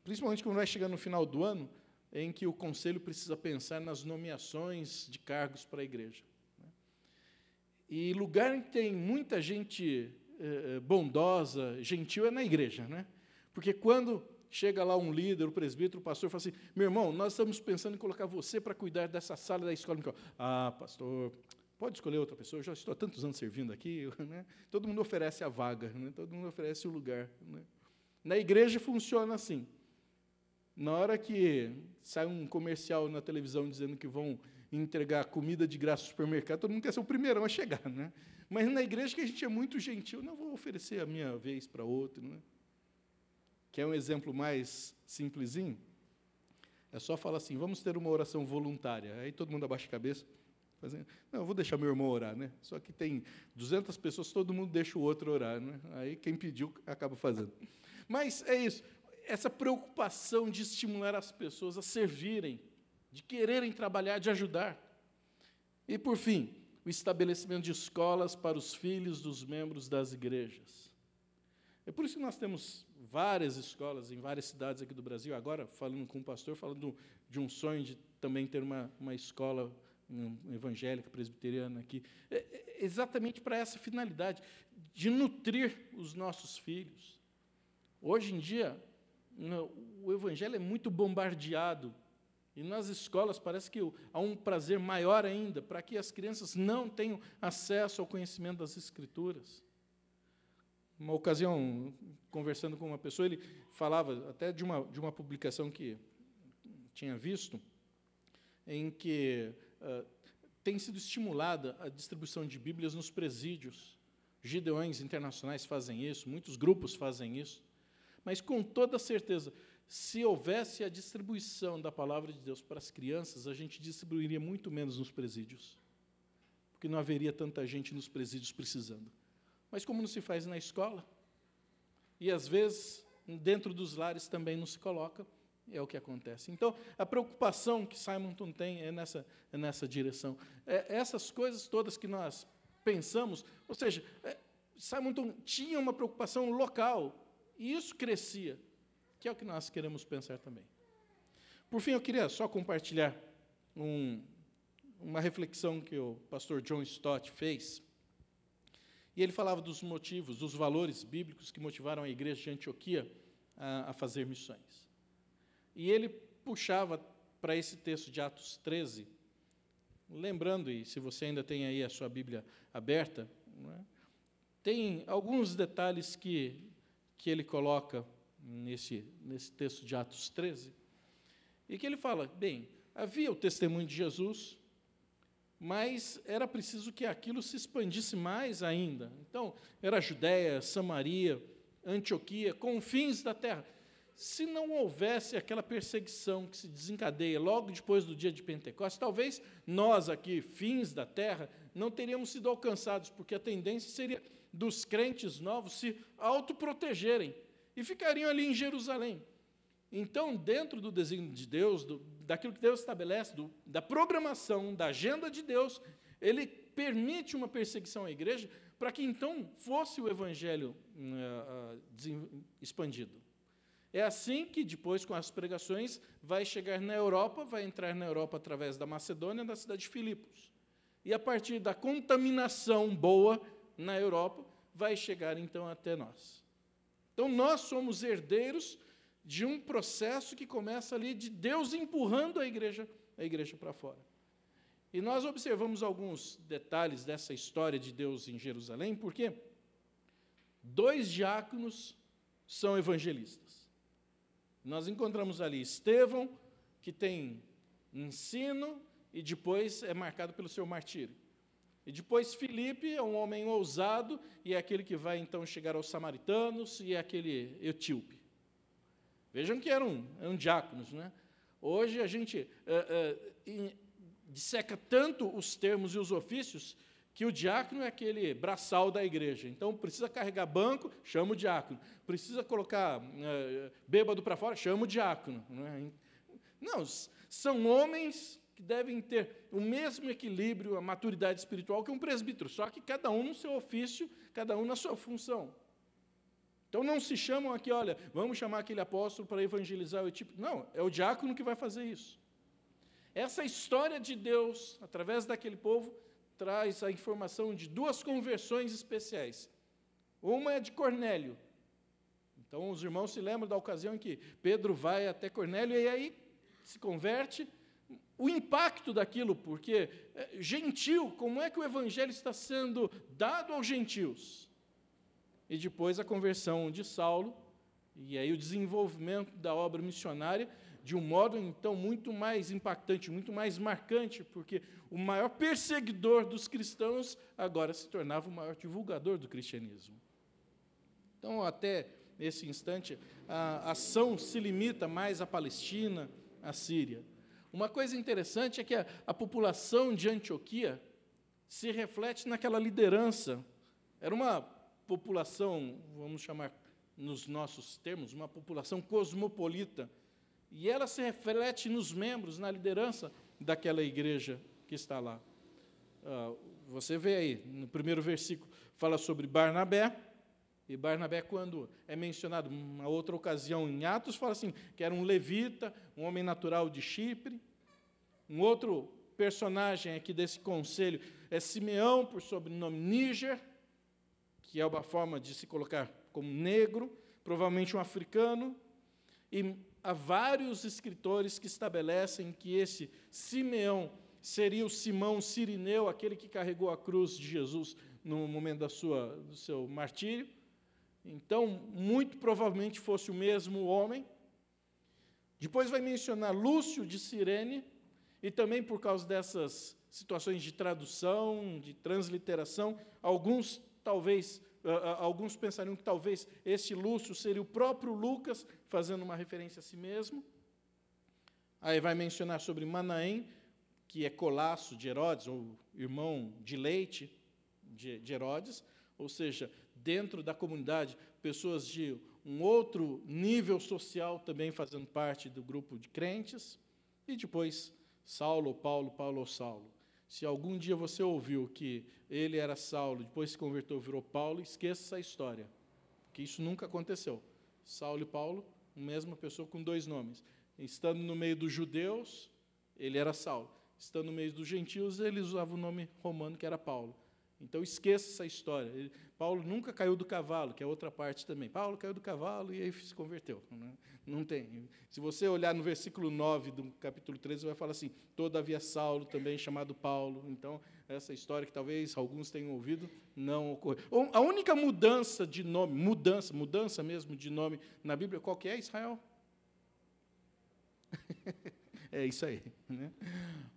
principalmente quando vai chegando no final do ano, em que o conselho precisa pensar nas nomeações de cargos para a igreja. E lugar em que tem muita gente bondosa, gentil, é na igreja, né? Porque quando chega lá um líder, o presbítero, o pastor, fala assim, meu irmão, nós estamos pensando em colocar você para cuidar dessa sala da escola. Ah, pastor, pode escolher outra pessoa, eu já estou há tantos anos servindo aqui, né? Todo mundo oferece a vaga, né? Todo mundo oferece o lugar, né? Na igreja funciona assim. Na hora que sai um comercial na televisão dizendo que vão entregar comida de graça no supermercado, todo mundo quer ser o primeirão a chegar, né? Mas na igreja que a gente é muito gentil, não vou oferecer a minha vez para outro, né? Quer um exemplo mais simplesinho? É só falar assim, vamos ter uma oração voluntária. Aí todo mundo abaixa a cabeça, fazendo, não, eu vou deixar meu irmão orar, né? Só que tem 200 pessoas, todo mundo deixa o outro orar, né? Aí quem pediu acaba fazendo. Mas é isso, essa preocupação de estimular as pessoas a servirem, de quererem trabalhar, de ajudar. E, por fim, o estabelecimento de escolas para os filhos dos membros das igrejas. É por isso que nós temos várias escolas em várias cidades aqui do Brasil. Agora, falando com o pastor, falando de um sonho de também ter uma escola evangélica, presbiteriana aqui. Exatamente para essa finalidade, de nutrir os nossos filhos. Hoje em dia, o evangelho é muito bombardeado, e nas escolas parece que há um prazer maior ainda, para que as crianças não tenham acesso ao conhecimento das Escrituras. Uma ocasião, conversando com uma pessoa, ele falava até de uma publicação que tinha visto, em que tem sido estimulada a distribuição de Bíblias nos presídios. Gideões internacionais fazem isso, muitos grupos fazem isso. Mas, com toda certeza, se houvesse a distribuição da palavra de Deus para as crianças, a gente distribuiria muito menos nos presídios, porque não haveria tanta gente nos presídios precisando. Mas como não se faz na escola, e às vezes dentro dos lares também não se coloca, é o que acontece. Então, a preocupação que Simonton tem é nessa direção. Essas coisas todas que nós pensamos, ou seja, Simonton tinha uma preocupação local, e isso crescia, que é o que nós queremos pensar também. Por fim, eu queria só compartilhar uma reflexão que o pastor John Stott fez. E ele falava dos motivos, dos valores bíblicos que motivaram a igreja de Antioquia a fazer missões. E ele puxava para esse texto de Atos 13, lembrando, e se você ainda tem aí a sua Bíblia aberta, né, tem alguns detalhes que ele coloca nesse texto de Atos 13, e que ele fala, bem, havia o testemunho de Jesus, mas era preciso que aquilo se expandisse mais ainda. Então, era Judéia, Samaria, Antioquia, confins da terra. Se não houvesse aquela perseguição que se desencadeia logo depois do dia de Pentecostes, talvez nós aqui, fins da terra, não teríamos sido alcançados, porque a tendência seria dos crentes novos se autoprotegerem e ficariam ali em Jerusalém. Então, dentro do desígnio de Deus, daquilo que Deus estabelece, da programação, da agenda de Deus, Ele permite uma perseguição à igreja para que, então, fosse o Evangelho expandido. É assim que, depois, com as pregações, vai chegar na Europa, vai entrar na Europa através da Macedônia, da cidade de Filipos. E, a partir da contaminação boa na Europa, vai chegar, então, até nós. Então, nós somos herdeiros de um processo que começa ali de Deus empurrando a igreja para fora. E nós observamos alguns detalhes dessa história de Deus em Jerusalém, porque 2 diáconos são evangelistas. Nós encontramos ali Estevão, que tem ensino e depois é marcado pelo seu martírio. E depois Filipe é um homem ousado e é aquele que vai então chegar aos samaritanos e é aquele etíope. Vejam que eram diáconos, né? Hoje a gente disseca tanto os termos e os ofícios que o diácono é aquele braçal da igreja. Então, precisa carregar banco, chama o diácono. Precisa colocar bêbado para fora, chama o diácono. Não, são homens que devem ter o mesmo equilíbrio, a maturidade espiritual que um presbítero, só que cada um no seu ofício, cada um na sua função. Então, não se chamam aqui, olha, vamos chamar aquele apóstolo para evangelizar o etíope. Não, é o diácono que vai fazer isso. Essa história de Deus, através daquele povo, traz a informação de duas conversões especiais. Uma é de Cornélio. Então, os irmãos se lembram da ocasião em que Pedro vai até Cornélio e aí se converte. O impacto daquilo, porque gentil, como é que o evangelho está sendo dado aos gentios? E depois a conversão de Saulo, e aí o desenvolvimento da obra missionária, de um modo, então, muito mais impactante, muito mais marcante, porque o maior perseguidor dos cristãos agora se tornava o maior divulgador do cristianismo. Então, até nesse instante, a ação se limita mais à Palestina, à Síria. Uma coisa interessante é que a população de Antioquia se reflete naquela liderança. Era uma população, vamos chamar nos nossos termos, uma população cosmopolita. E ela se reflete nos membros, na liderança daquela igreja que está lá. Você vê aí, no primeiro versículo, fala sobre Barnabé. E Barnabé, quando é mencionado uma outra ocasião em Atos, fala assim, que era um levita, um homem natural de Chipre. Um outro personagem aqui desse conselho é Simeão, por sobrenome Níger, que é uma forma de se colocar como negro, provavelmente um africano. E há vários escritores que estabelecem que esse Simeão seria o Simão Cirineu, aquele que carregou a cruz de Jesus no momento do seu martírio. Então, muito provavelmente fosse o mesmo homem. Depois vai mencionar Lúcio de Cirene, e também por causa dessas situações de tradução, de transliteração, alguns pensariam que talvez esse Lúcio seria o próprio Lucas, fazendo uma referência a si mesmo. Aí vai mencionar sobre Manaém, que é colasso de Herodes, ou irmão de leite de Herodes, ou seja, dentro da comunidade, pessoas de um outro nível social também fazendo parte do grupo de crentes. E depois, Saulo ou Paulo, Paulo ou Saulo. Se algum dia você ouviu que ele era Saulo, depois se converteu, virou Paulo, esqueça essa história, porque isso nunca aconteceu. Saulo e Paulo, a mesma pessoa com dois nomes. Estando no meio dos judeus, ele era Saulo. Estando no meio dos gentios, ele usava o nome romano, que era Paulo. Então, esqueça essa história. Paulo nunca caiu do cavalo, que é outra parte também. Paulo caiu do cavalo e aí se converteu. Não tem. Se você olhar no versículo 9 do capítulo 13, vai falar assim, todavia Saulo, também chamado Paulo. Então, essa história que talvez alguns tenham ouvido, não ocorreu. A única mudança de nome, mudança mesmo de nome na Bíblia, qual que é, Israel? É isso aí. Né?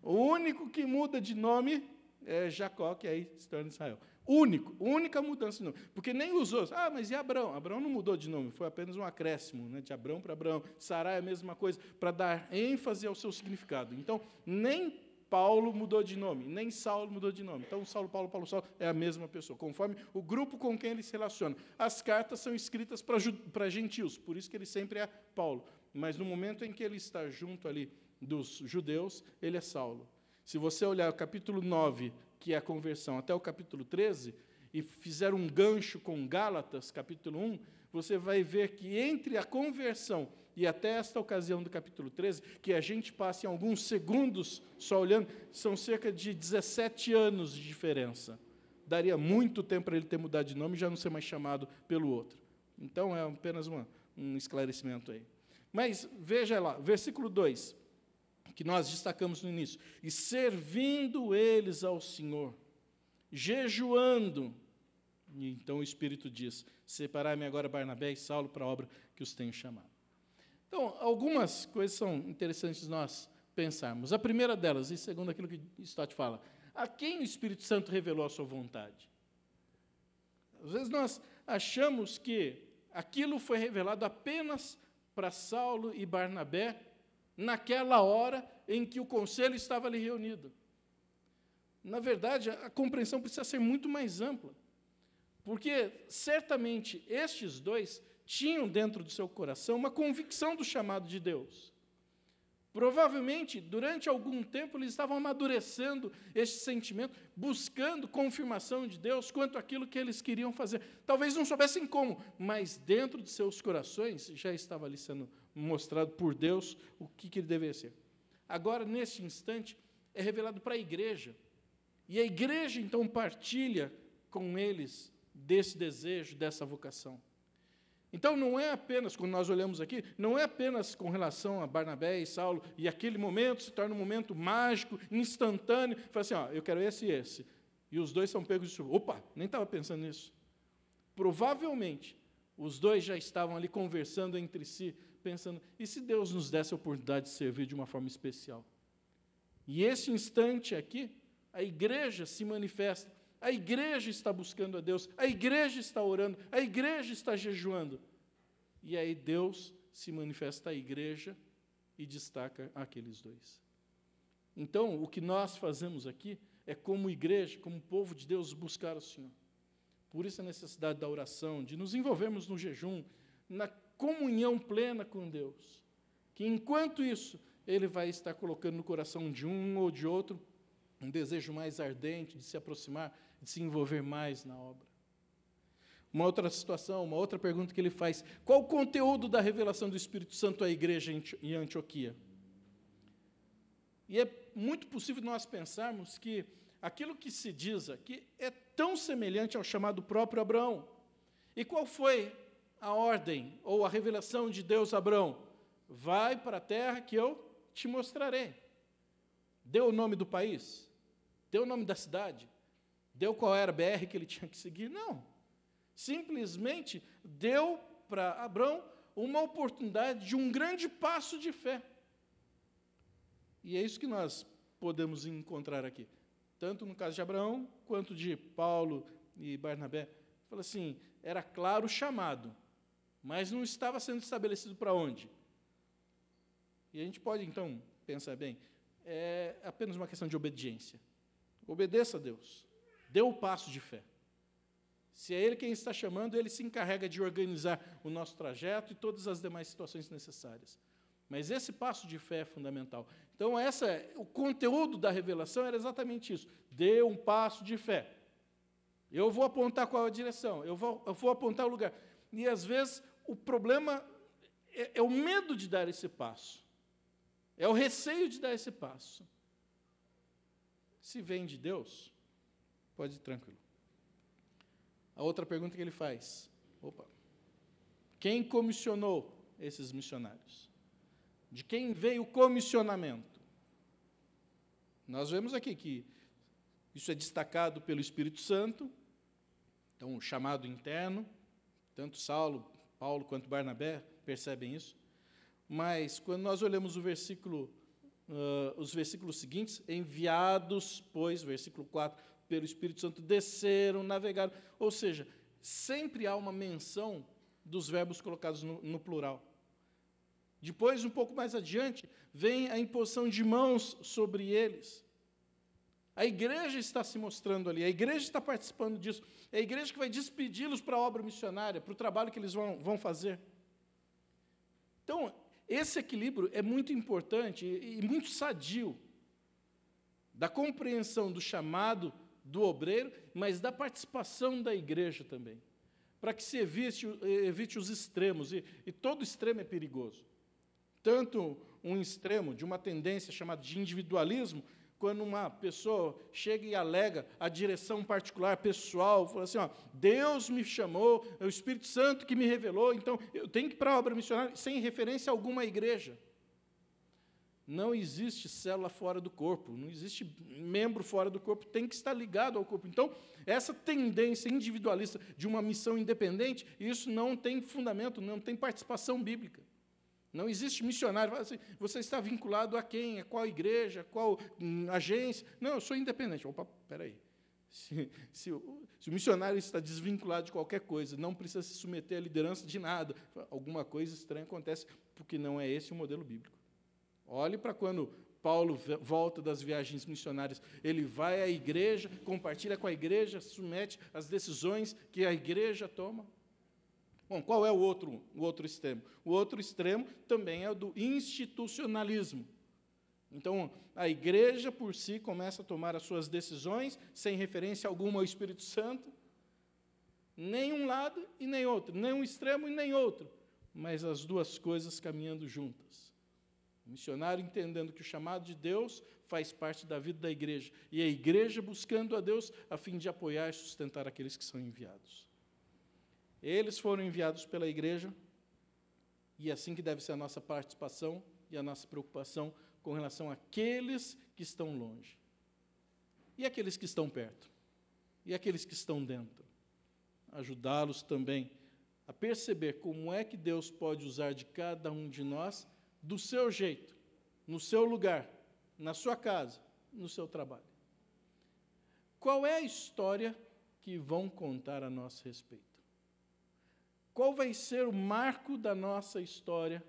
O único que muda de nome é Jacó, que aí se torna Israel. Única mudança de nome. Porque nem os outros. Mas e Abrão? Abrão não mudou de nome, foi apenas um acréscimo, né, de Abrão para Abraão. Sarai é a mesma coisa, para dar ênfase ao seu significado. Então, nem Paulo mudou de nome, nem Saulo mudou de nome. Então, Saulo, Paulo, Paulo, Saulo é a mesma pessoa, conforme o grupo com quem ele se relaciona. As cartas são escritas para gentios, por isso que ele sempre é Paulo. Mas no momento em que ele está junto ali dos judeus, ele é Saulo. Se você olhar o capítulo 9, que é a conversão, até o capítulo 13, e fizer um gancho com Gálatas, capítulo 1, você vai ver que entre a conversão e até esta ocasião do capítulo 13, que a gente passa em alguns segundos só olhando, são cerca de 17 anos de diferença. Daria muito tempo para ele ter mudado de nome e já não ser mais chamado pelo outro. Então, é apenas um esclarecimento aí. Mas, veja lá, versículo 2, que nós destacamos no início. E servindo eles ao Senhor, jejuando. E então o Espírito diz, separai-me agora Barnabé e Saulo para a obra que os tenho chamado. Então, algumas coisas são interessantes nós pensarmos. A primeira delas, e segundo aquilo que Stott fala, a quem o Espírito Santo revelou a sua vontade? Às vezes nós achamos que aquilo foi revelado apenas para Saulo e Barnabé, naquela hora em que o conselho estava ali reunido. Na verdade, a compreensão precisa ser muito mais ampla, porque certamente estes dois tinham dentro do seu coração uma convicção do chamado de Deus. Provavelmente, durante algum tempo, eles estavam amadurecendo este sentimento, buscando confirmação de Deus quanto àquilo que eles queriam fazer. Talvez não soubessem como, mas dentro de seus corações já estava ali sendo mostrado por Deus o que ele deveria ser. Agora, neste instante, é revelado para a igreja E a igreja, então, partilha com eles desse desejo, dessa vocação. Então, não é apenas, quando nós olhamos aqui, não é apenas com relação a Barnabé e Saulo, e aquele momento se torna um momento mágico, instantâneo, fala assim, ó, eu quero esse e esse. E os dois são pegos de opa, nem estava pensando nisso. Provavelmente, os dois já estavam ali conversando entre si, pensando, e se Deus nos desse a oportunidade de servir de uma forma especial? E esse instante aqui, a igreja se manifesta, a igreja está buscando a Deus, a igreja está orando, a igreja está jejuando. E aí Deus se manifesta à igreja e destaca aqueles dois. Então, o que nós fazemos aqui é, como igreja, como povo de Deus, buscar o Senhor. Por isso a necessidade da oração, de nos envolvermos no jejum, na comunhão plena com Deus. Que enquanto isso, Ele vai estar colocando no coração de um ou de outro um desejo mais ardente de se aproximar, de se envolver mais na obra. Uma outra situação, uma outra pergunta que ele faz: qual o conteúdo da revelação do Espírito Santo à igreja em Antioquia? E é muito possível nós pensarmos que aquilo que se diz aqui é tão semelhante ao chamado próprio Abraão. E qual foi a ordem ou a revelação de Deus a Abraão? Vai para a terra que eu te mostrarei. Deu o nome do país? Deu o nome da cidade? Deu qual era a BR que ele tinha que seguir? Não. Simplesmente deu para Abraão uma oportunidade de um grande passo de fé. E é isso que nós podemos encontrar aqui. Tanto no caso de Abraão, quanto de Paulo e Barnabé. Fala assim, era claro o chamado, mas não estava sendo estabelecido para onde. E a gente pode, então, pensar bem, é apenas uma questão de obediência. Obedeça a Deus. Dê o passo de fé. Se é Ele quem está chamando, Ele se encarrega de organizar o nosso trajeto e todas as demais situações necessárias. Mas esse passo de fé é fundamental. Então, o conteúdo da revelação era exatamente isso. Dê um passo de fé. Eu vou apontar qual a direção, eu vou apontar o lugar. E, às vezes, o problema é o medo de dar esse passo. É o receio de dar esse passo. Se vem de Deus, pode ir tranquilo. A outra pergunta que ele faz: quem comissionou esses missionários? De quem veio o comissionamento? Nós vemos aqui que isso é destacado pelo Espírito Santo, então o chamado interno, tanto Saulo, Paulo quanto Barnabé percebem isso. Mas quando nós olhamos os versículos seguintes, enviados, pois, versículo 4, pelo Espírito Santo, desceram, navegaram. Ou seja, sempre há uma menção dos verbos colocados no plural. Depois, um pouco mais adiante, vem a imposição de mãos sobre eles. A igreja está se mostrando ali, a igreja está participando disso, é a igreja que vai despedi-los para a obra missionária, para o trabalho que eles vão fazer. Então, esse equilíbrio é muito importante e muito sadio, da compreensão do chamado do obreiro, mas da participação da igreja também, para que se evite os extremos, e todo extremo é perigoso. Tanto um extremo de uma tendência chamada de individualismo, quando uma pessoa chega e alega a direção particular, pessoal, fala assim, Deus me chamou, é o Espírito Santo que me revelou, então eu tenho que ir para a obra missionária, sem referência alguma à igreja. Não existe célula fora do corpo, não existe membro fora do corpo, tem que estar ligado ao corpo. Então, essa tendência individualista de uma missão independente, isso não tem fundamento, não tem participação bíblica. Não existe missionário. Você está vinculado a quem? A qual igreja? A qual agência? Não, eu sou independente. Espera aí. Se o missionário está desvinculado de qualquer coisa, não precisa se submeter à liderança de nada, alguma coisa estranha acontece, porque não é esse o modelo bíblico. Olhe para quando Paulo volta das viagens missionárias. Ele vai à igreja, compartilha com a igreja, submete às decisões que a igreja toma. Bom, qual é o outro extremo? O outro extremo também é o do institucionalismo. Então, a igreja por si começa a tomar as suas decisões sem referência alguma ao Espírito Santo, nem um lado e nem outro, nem um extremo e nem outro, mas as duas coisas caminhando juntas. O missionário entendendo que o chamado de Deus faz parte da vida da igreja, e a igreja buscando a Deus a fim de apoiar e sustentar aqueles que são enviados. Eles foram enviados pela igreja, e é assim que deve ser a nossa participação e a nossa preocupação com relação àqueles que estão longe, e aqueles que estão perto, e aqueles que estão dentro. Ajudá-los também a perceber como é que Deus pode usar de cada um de nós do seu jeito, no seu lugar, na sua casa, no seu trabalho. Qual é a história que vão contar a nosso respeito? Qual vai ser o marco da nossa história?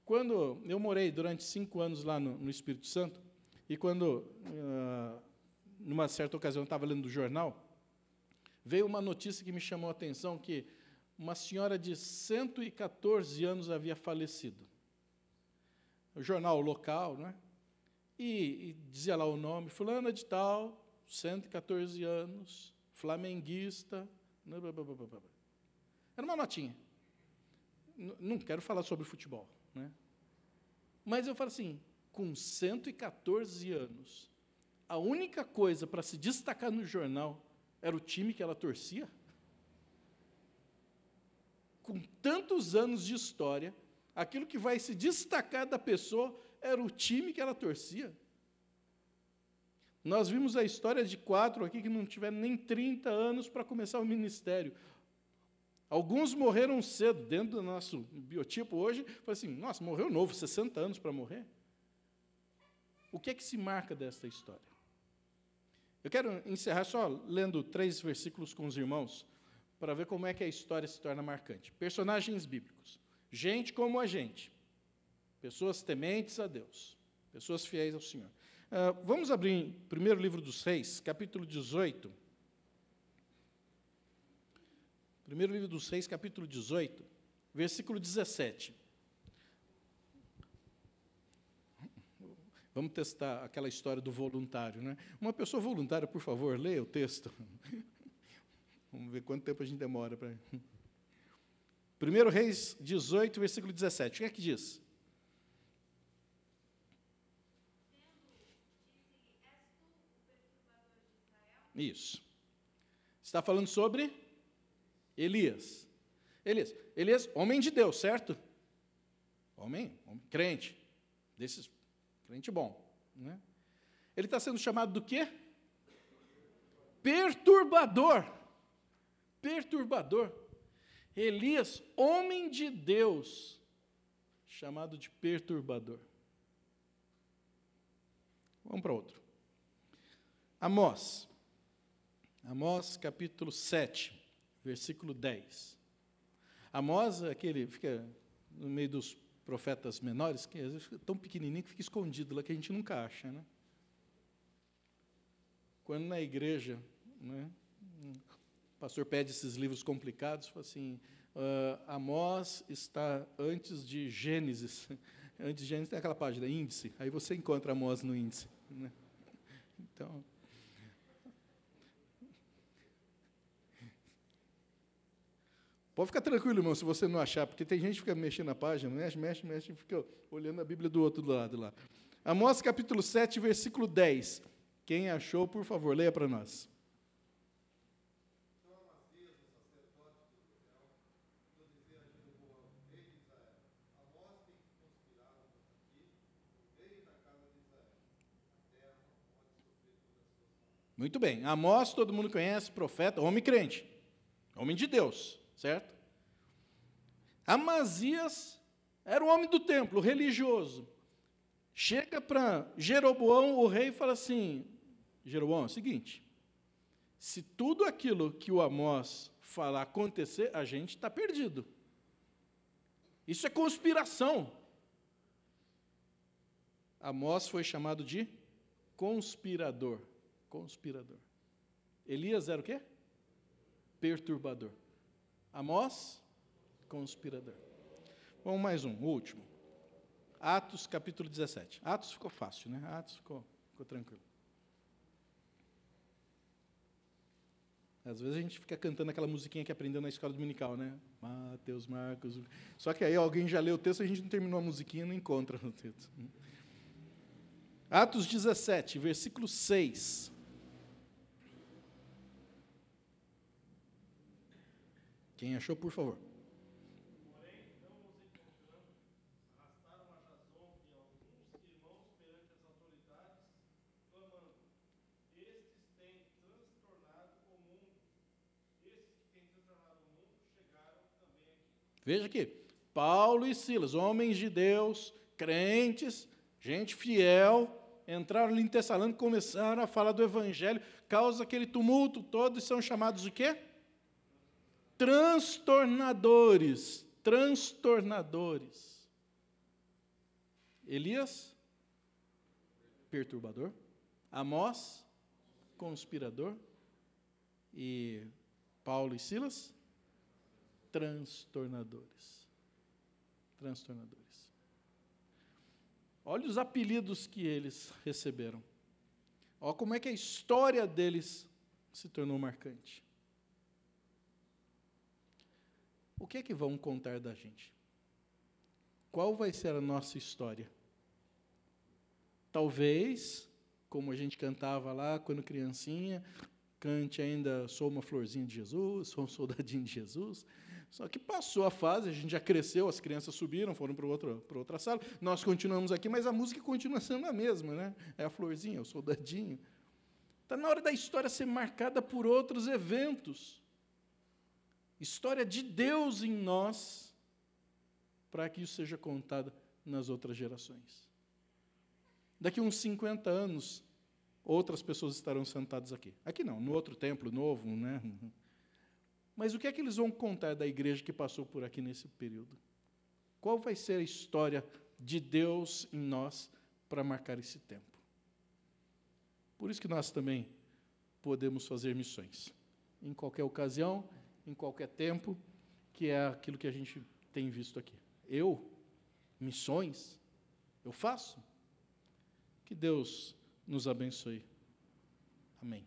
Quando eu morei durante 5 anos lá no Espírito Santo, e quando, numa certa ocasião, eu estava lendo o jornal, veio uma notícia que me chamou a atenção, que uma senhora de 114 anos havia falecido. O jornal local, né? E dizia lá o nome, fulana de tal, 114 anos, flamenguista. Era uma notinha. Não quero falar sobre futebol, né? Mas eu falo assim, com 114 anos, a única coisa para se destacar no jornal era o time que ela torcia? Com tantos anos de história, aquilo que vai se destacar da pessoa era o time que ela torcia. Nós vimos a história de 4 aqui que não tiveram nem 30 anos para começar o ministério. Alguns morreram cedo, dentro do nosso biotipo hoje, foi assim, nossa, morreu novo, 60 anos para morrer. O que é que se marca desta história? Eu quero encerrar só lendo 3 versículos com os irmãos, para ver como é que a história se torna marcante. Personagens bíblicos. Gente como a gente. Pessoas tementes a Deus. Pessoas fiéis ao Senhor. Vamos abrir em primeiro livro dos Reis, capítulo 18. Primeiro livro dos Reis, capítulo 18, versículo 17. Vamos testar aquela história do voluntário, né? Uma pessoa voluntária, por favor, leia o texto. Vamos ver quanto tempo a gente demora para... 1 Reis 18, versículo 17. O que é que diz? Isso. Está falando sobre Elias. Elias, homem de Deus, certo? Homem crente. Desses, crente bom. Né? Ele está sendo chamado do quê? Perturbador. Perturbador. Elias, homem de Deus, chamado de perturbador. Vamos para outro. Amós. Amós, capítulo 7, versículo 10. Amós é aquele, fica no meio dos profetas menores, que às vezes é tão pequenininho que fica escondido lá, que a gente nunca acha, né? Quando na igreja, né, o pastor pede esses livros complicados, fala assim, Amós está antes de Gênesis. Antes de Gênesis tem aquela página, índice. Aí você encontra Amós no índice. Né? Então, pode ficar tranquilo, irmão, se você não achar, porque tem gente que fica mexendo na página, mexe, e fica olhando a Bíblia do outro lado lá. Amós, capítulo 7, versículo 10. Quem achou, por favor, leia para nós. Muito bem. Amós, todo mundo conhece, profeta, homem crente, homem de Deus, certo? Amazias era o homem do templo, religioso. Chega para Jeroboão, o rei, e fala assim, Jeroboão, é o seguinte, se tudo aquilo que o Amós falar acontecer, a gente está perdido. Isso é conspiração. Amós foi chamado de conspirador. Conspirador. Elias era o quê? Perturbador. Amós, conspirador. Vamos mais um, o último. Atos, capítulo 17. Atos ficou fácil, né? Atos ficou tranquilo. Às vezes a gente fica cantando aquela musiquinha que aprendeu na escola dominical, né? Mateus, Marcos. Só que aí alguém já leu o texto, a gente não terminou a musiquinha e não encontra no texto. Atos 17, versículo 6. Quem achou, por favor. Porém, não os encontrando, arrastaram a Jasão e alguns irmãos perante as autoridades, clamando: estes têm transtornado o mundo. Esses que têm transtornado o mundo chegaram também aqui. Veja aqui, Paulo e Silas, homens de Deus, crentes, gente fiel, entraram ali em Tessalônica, começaram a falar do evangelho, causa aquele tumulto todo, e são chamados de quê? Transtornadores. Elias, perturbador. Amós, conspirador. E Paulo e Silas, transtornadores. Olha os apelidos que eles receberam. Olha como é que a história deles se tornou marcante. O que é que vão contar da gente? Qual vai ser a nossa história? Talvez, como a gente cantava lá quando criancinha, cante ainda, sou uma florzinha de Jesus, sou um soldadinho de Jesus. Só que passou a fase, a gente já cresceu, as crianças subiram, foram para outra sala, nós continuamos aqui, mas a música continua sendo a mesma, né? É a florzinha, é o soldadinho. Está na hora da história ser marcada por outros eventos. História de Deus em nós, para que isso seja contado nas outras gerações. Daqui a uns 50 anos, outras pessoas estarão sentadas aqui. Aqui não, no outro templo novo, né? Mas o que é que eles vão contar da igreja que passou por aqui nesse período? Qual vai ser a história de Deus em nós para marcar esse tempo? Por isso que nós também podemos fazer missões. Em qualquer ocasião, em qualquer tempo, que é aquilo que a gente tem visto aqui. Missões, eu faço. Que Deus nos abençoe. Amém.